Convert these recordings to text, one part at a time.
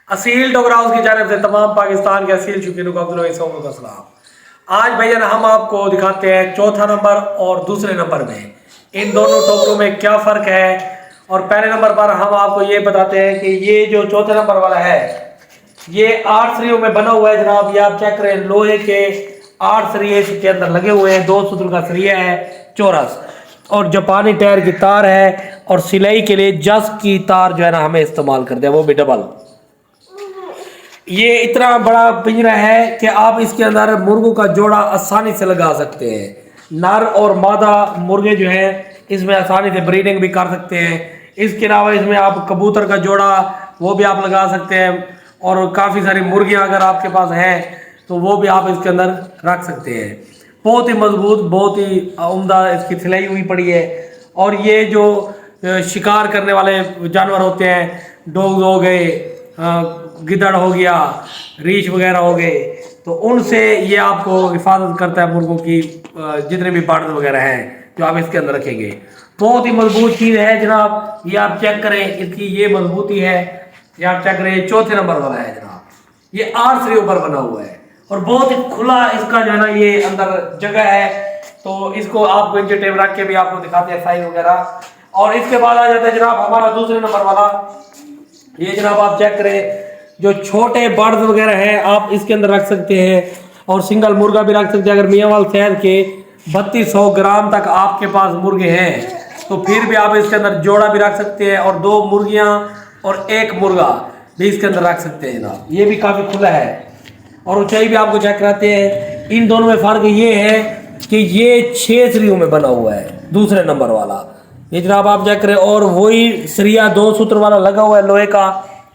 Aseel Dogra house की जानिब से तमाम पाकिस्तान के असील शौकीनों को अब्दुल सलाम। आज भैया हम आपको दिखाते हैं चौथा नंबर और दूसरे नंबर में इन दोनों टोकरों में क्या फ़र्क है। और पहले नंबर पर हम आपको ये बताते हैं कि ये जो चौथे नंबर वाला है ये 8 सरियों में बना हुआ है जनाब। ये आप चेक करें, लोहे के 8 सरिये इसके अंदर लगे हुए हैं, 2 सूत्र का सरिया है चौरस, और जापानी टायर की तार है, और सिलाई के लिए जस की तार जो है ना हमें इस्तेमाल करते हैं, वो भी डबल। ये इतना बड़ा पिंजरा है कि आप इसके अंदर मुर्गों का जोड़ा आसानी से लगा सकते हैं। नर और मादा मुर्गे जो हैं इसमें आसानी से ब्रीडिंग भी कर सकते हैं। इसके अलावा इसमें आप कबूतर का जोड़ा वो भी आप लगा सकते हैं, और काफ़ी सारी मुर्गियां अगर आपके पास हैं तो वो भी आप इसके अंदर रख सकते हैं। बहुत ही मजबूत, बहुत ही उम्दा इसकी सिलाई हुई पड़ी है। और ये जो शिकार करने वाले जानवर होते हैं, डॉग हो गए, गिद्दड़ हो गया, रीछ वगैरह हो गए, तो उनसे ये आपको हिफाजत करता है मुर्गों की। जितने भी बर्ड वगैरह हैं जो आप इसके अंदर रखेंगे, बहुत ही मजबूत चीज़ है जनाब। ये आप चेक करें, इसकी ये मजबूती है। ये आप चेक करें, चौथे नंबर वाला है जनाब। ये 8 सरियों पर बना हुआ है और बहुत ही खुला इसका जो है ना ये अंदर जगह है। तो इसको आपको इंची टेप रख के भी आपको दिखाते हैं साइज वगैरह। और इसके बाद आ जाता है जनाब हमारा दूसरे नंबर वाला। ये जनाब आप चेक करें, जो छोटे बर्ड वगैरह हैं आप इसके अंदर रख सकते हैं, और सिंगल मुर्गा भी रख सकते हैं। अगर मियांवाल शहर के 3200 ग्राम तक आपके पास मुर्गे हैं तो फिर भी आप इसके अंदर जोड़ा भी रख सकते हैं, और 2 मुर्गियां और 1 मुर्गा भी इसके अंदर रख सकते हैं जनाब। ये भी काफ़ी खुला है, और ऊंचाई भी आपको चेक कराते हैं। इन दोनों में फ़र्क ये है कि ये 6 सरियों में बना हुआ है दूसरे नंबर वाला। ये जनाब आप चेक करें, और वही सरिया 2 सूत्र वाला लगा हुआ है लोहे का।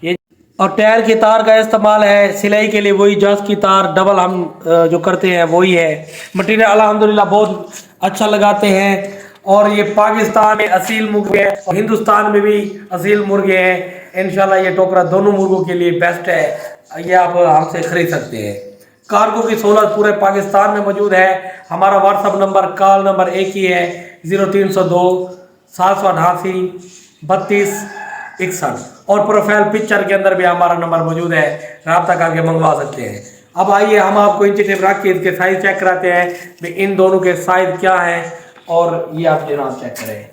ये और टायर की तार का इस्तेमाल है। सिलाई के लिए वही जस की तार डबल हम जो करते हैं वही है। मटीरियल अल्हम्दुलिल्लाह बहुत अच्छा लगाते हैं। और ये पाकिस्तान में असील मुर्गे हैं और हिंदुस्तान में भी असील मुर्गे हैं। इंशाल्लाह ये टोकरा दोनों मुर्गों के लिए बेस्ट है। ये आप हमसे खरीद सकते हैं। कार्गो की सहूलत पूरे पाकिस्तान में मौजूद है। हमारा व्हाट्सअप नंबर, कॉल नंबर एक ही है, 0302 788 32 61, और प्रोफाइल पिक्चर के अंदर भी हमारा नंबर मौजूद है, रब्ता करके मंगवा सकते हैं। अब आइए हम आपको इंची टेप रख के इसके साइज चेक कराते हैं कि इन दोनों के साइज क्या हैं। और ये आप जनाब चेक करें,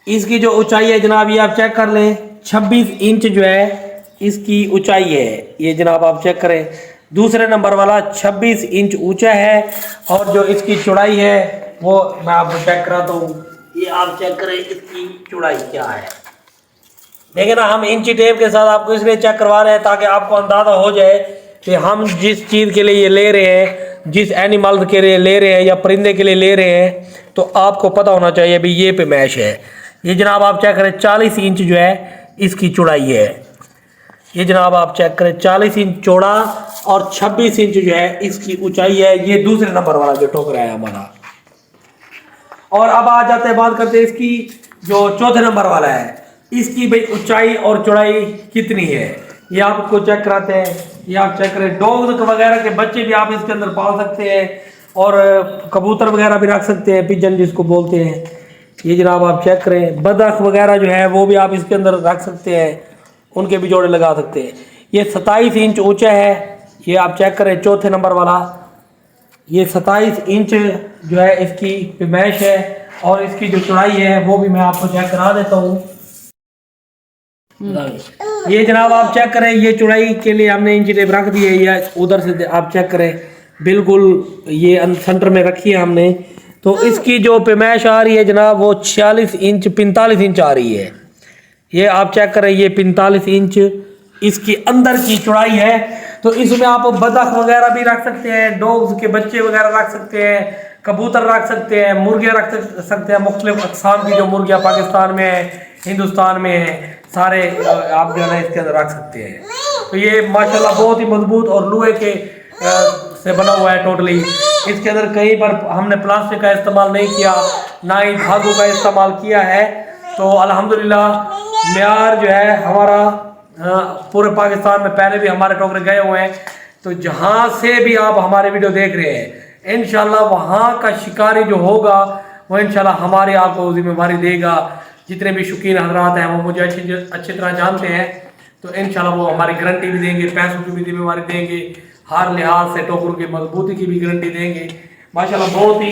इसकी जो ऊंचाई है जनाब ये आप चेक कर लें, 26 इंच जो है इसकी ऊंचाई है। ये जनाब आप चेक करें, दूसरे नंबर वाला 26 इंच ऊंचा है, और जो इसकी चौड़ाई है वो मैं आपको चेक कराता हूँ। ये आप चेक करें इसकी चौड़ाई क्या है। देखें ना, हम इंची टेप के साथ आपको इसलिए चेक करवा रहे हैं ताकि आपको अंदाज़ा हो जाए कि हम जिस चीज़ के लिए ये ले रहे हैं, जिस एनिमल के लिए ले रहे हैं या परिंदे के लिए ले रहे हैं, तो आपको पता होना चाहिए भी ये पे मैश है। ये जनाब आप चेक करें, 40 इंच जो है इसकी चौड़ाई है। ये जनाब आप चेक करें, 40 इंच चौड़ा और 26 इंच जो है इसकी ऊंचाई है। ये दूसरे नंबर वाला जो टोकरा है हमारा। और अब आ जाते हैं, बात करते हैं इसकी जो चौथे नंबर वाला है, इसकी भाई ऊंचाई और चौड़ाई कितनी है ये आपको चेक कराते हैं। ये आप चेक करें, डॉग वगैरह के बच्चे भी आप इसके अंदर पाल सकते हैं, और कबूतर वगैरह भी रख सकते हैं, पिजन जिसको बोलते हैं। ये जनाब आप चेक करें, बदख वगैरह जो है वो भी आप इसके अंदर रख सकते हैं, उनके भी जोड़े लगा सकते हैं। ये 27 इंच ऊंचा है। ये आप चेक करें, चौथे नंबर वाला, ये 27 इंच जो है इसकी पैमाइश है, और इसकी जो चौड़ाई है वो भी मैं आपको चेक करा देता हूँ। ये जनाब आप चेक करें, ये चौड़ाई के लिए हमने इंची टेप रख दी है। ये उधर से आप चेक करें, बिल्कुल ये सेंटर में रखी है हमने। तो इसकी जो पैमाइश आ रही है जनाब वो 46 इंच 45 इंच आ रही है। ये आप चेक करें, ये 45 इंच इसकी अंदर की चौड़ाई है। तो इसमें आप बतख वगैरह भी रख सकते हैं, डॉग्स के बच्चे वगैरह रख सकते हैं, कबूतर रख सकते हैं, मुर्गियाँ रख सकते हैं। मुख्तलिफ अक़साम की जो मुर्गियाँ पाकिस्तान में है, हिंदुस्तान में है, सारे आप जो है इसके अंदर रख सकते हैं। तो ये माशाल्लाह बहुत ही मजबूत और लोहे के से बना हुआ है टोटली। इसके अंदर कहीं पर हमने प्लास्टिक का इस्तेमाल नहीं किया, ना ही धागों का इस्तेमाल किया है। तो अल्हम्दुलिल्लाह मेयार जो है हमारा पूरे पाकिस्तान में पहले भी हमारे टोकरे गए हुए हैं। तो जहाँ से भी आप हमारे वीडियो देख रहे हैं, इंशाल्लाह वहाँ का शिकारी जो होगा वो इंशाल्लाह हमारे आपको जिम्मेवारी देगा जितने भी शौकीन हजरात हैं वो मुझे अच्छी तरह जानते हैं, तो इंशाल्लाह वो हमारी गारंटी भी देंगे, पैसों की भी जिम्मेवारी देंगे, हर लिहाज से टोकरों की मजबूती की भी गारंटी देंगे। माशाल्लाह बहुत ही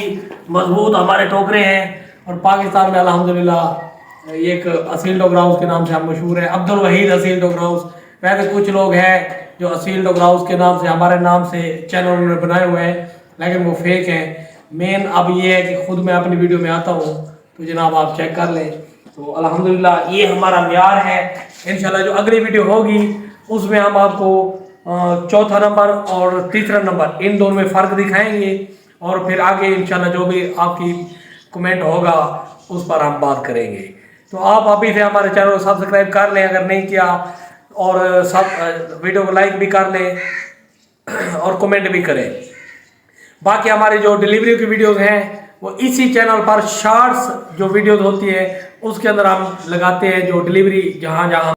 मजबूत हमारे टोकरे हैं, और पाकिस्तान में अल्हम्दुलिल्लाह एक असील डॉग हाउस के नाम से हम मशहूर है, अब्दुल वहीद असील डॉग हाउस। वैसे कुछ लोग हैं जो असील डॉग हाउस के नाम से हमारे नाम से चैनल उन्होंने बनाए हुए हैं, लेकिन वो फेक हैं। मेन अब ये है कि खुद मैं अपनी वीडियो में आता हूँ, तो जनाब आप चेक कर लें। तो अल्हम्दुलिल्लाह ये हमारा म्यार है। इंशाल्लाह जो अगली वीडियो होगी उसमें हम आपको चौथा नंबर और तीसरा नंबर इन दोनों में फ़र्क दिखाएंगे, और फिर आगे इंशाल्लाह जो भी आपकी कमेंट होगा उस पर हम बात करेंगे। तो आप अभी से हमारे चैनल को सब्सक्राइब कर लें अगर नहीं किया, और सब वीडियो को लाइक भी कर लें और कमेंट भी करें। बाकी हमारी जो डिलीवरी की वीडियोस हैं वो इसी चैनल पर शॉर्ट्स जो वीडियोस होती है उसके अंदर हम लगाते हैं, जो डिलीवरी जहाँ जहाँ